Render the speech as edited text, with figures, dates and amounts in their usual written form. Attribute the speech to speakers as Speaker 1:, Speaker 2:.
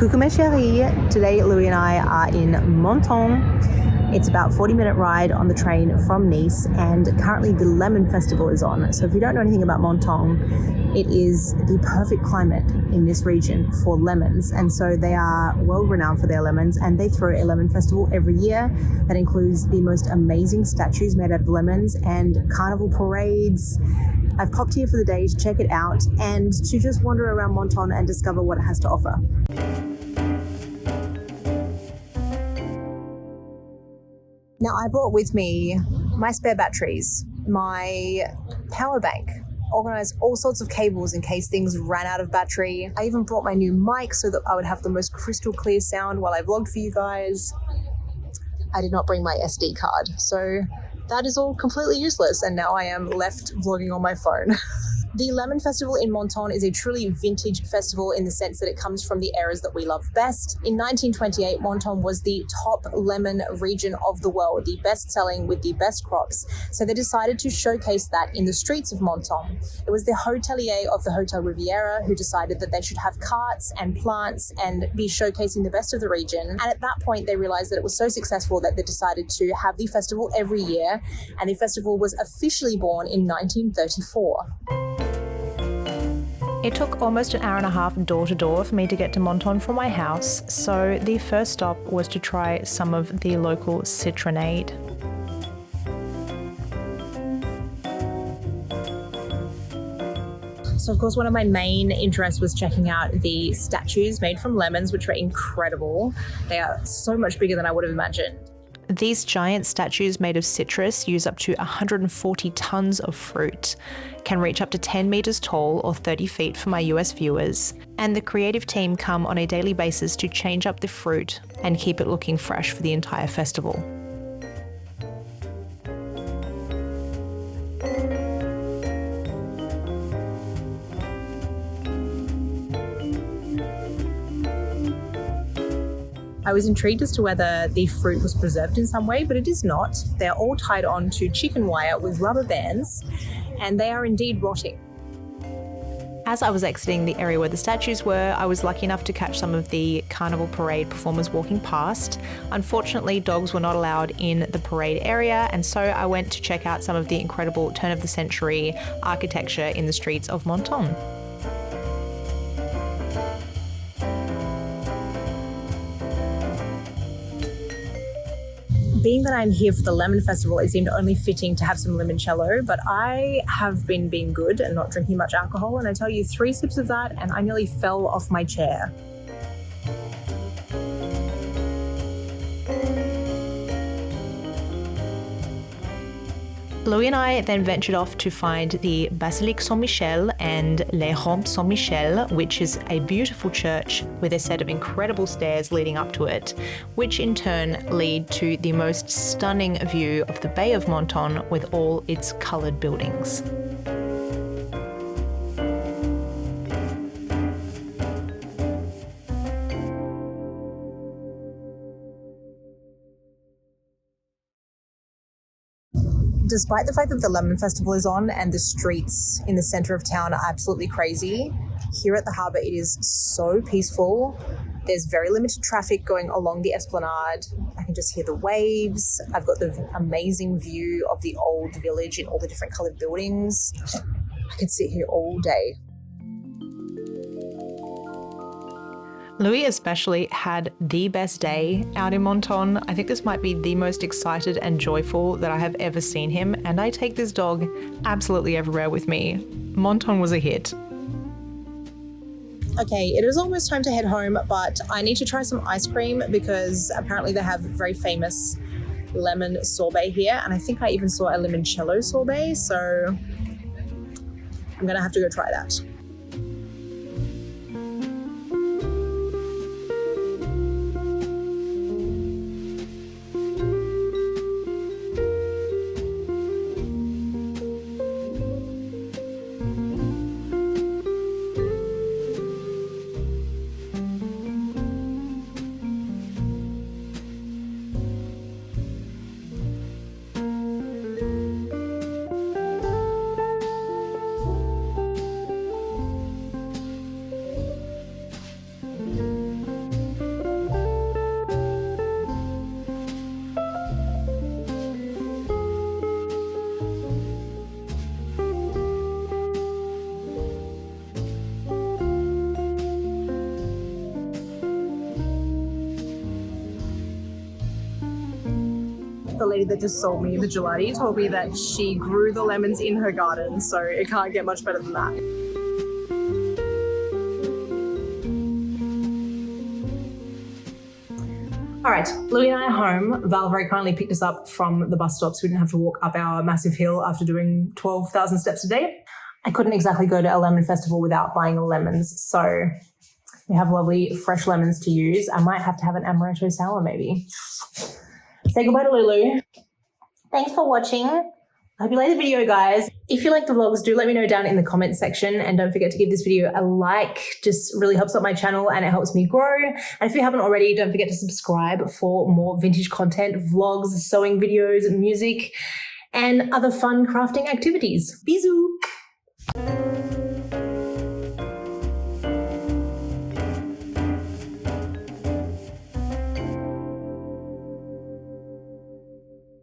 Speaker 1: Coucou mes chéris, today Louis and I are in Menton. It's about a 40-minute ride on the train from Nice, and currently the Lemon Festival is on. So if you don't know anything about Menton, it is the perfect climate in this region for lemons. And so they are well renowned for their lemons, and they throw a lemon festival every year that includes the most amazing statues made out of lemons and carnival parades. I've popped here for the day to check it out and to just wander around Menton and discover what it has to offer. Now, I brought with me my spare batteries, my power bank, organized all sorts of cables in case things ran out of battery. I even brought my new mic so that I would have the most crystal clear sound while I vlogged for you guys. I did not bring my SD card, so that is all completely useless, and now I am left vlogging on my phone. The Lemon Festival in Menton is a truly vintage festival in the sense that it comes from the eras that we love best. In 1928, Menton was the top lemon region of the world, the best-selling with the best crops. So they decided to showcase that in the streets of Menton. It was the hotelier of the Hotel Riviera who decided that they should have carts and plants and be showcasing the best of the region. And at that point, they realized that it was so successful that they decided to have the festival every year. And the festival was officially born in 1934.
Speaker 2: It took almost an hour and a half door to door for me to get to Menton from my house, so the first stop was to try some of the local citronade.
Speaker 1: So of course, one of my main interests was checking out the statues made from lemons, which were incredible. They are so much bigger than I would have imagined.
Speaker 2: These giant statues made of citrus use up to 140 tons of fruit, can reach up to 10 meters tall or 30 feet for my US viewers, and the creative team come on a daily basis to change up the fruit and keep it looking fresh for the entire festival.
Speaker 1: I was intrigued as to whether the fruit was preserved in some way, but it is not. They're all tied on to chicken wire with rubber bands, and they are indeed rotting.
Speaker 2: As I was exiting the area where the statues were, I was lucky enough to catch some of the carnival parade performers walking past. Unfortunately, dogs were not allowed in the parade area, and so I went to check out some of the incredible turn-of-the-century architecture in the streets of Menton.
Speaker 1: Being that I'm here for the Lemon Festival, it seemed only fitting to have some limoncello, but I have been being good and not drinking much alcohol, and I tell you, 3 sips of that and I nearly fell off my chair.
Speaker 2: Louis and I then ventured off to find the Basilique Saint-Michel and Les Rampes Saint-Michel, which is a beautiful church with a set of incredible stairs leading up to it, which in turn lead to the most stunning view of the Bay of Menton with all its coloured buildings.
Speaker 1: Despite the fact that the Lemon Festival is on and the streets in the center of town are absolutely crazy, here at the harbour it is so peaceful. There's very limited traffic going along the esplanade. I can just hear the waves. I've got the amazing view of the old village in all the different coloured buildings. I could sit here all day.
Speaker 2: Louis especially had the best day out in Menton. I think this might be the most excited and joyful that I have ever seen him, and I take this dog absolutely everywhere with me. Menton was a hit.
Speaker 1: Okay, it is almost time to head home, but I need to try some ice cream because apparently they have very famous lemon sorbet here, and I think I even saw a limoncello sorbet, so I'm gonna have to go try that. the lady that just sold me the gelati told me that she grew the lemons in her garden, so it can't get much better than that. All right, Louis and I are home. Val very kindly picked us up from the bus stop so we didn't have to walk up our massive hill after doing 12,000 steps a day. I couldn't exactly go to a lemon festival without buying lemons, so we have lovely fresh lemons to use. I might have to have an amaretto sour maybe. Say goodbye to Lulu. Thanks for watching. I hope you like the video, guys. If you like the vlogs, do let me know down in the comments section, and don't forget to give this video a like. Just really helps out my channel and it helps me grow. And if you haven't already, don't forget to subscribe for more vintage content, vlogs, sewing videos, music, and other fun crafting activities. Bisous.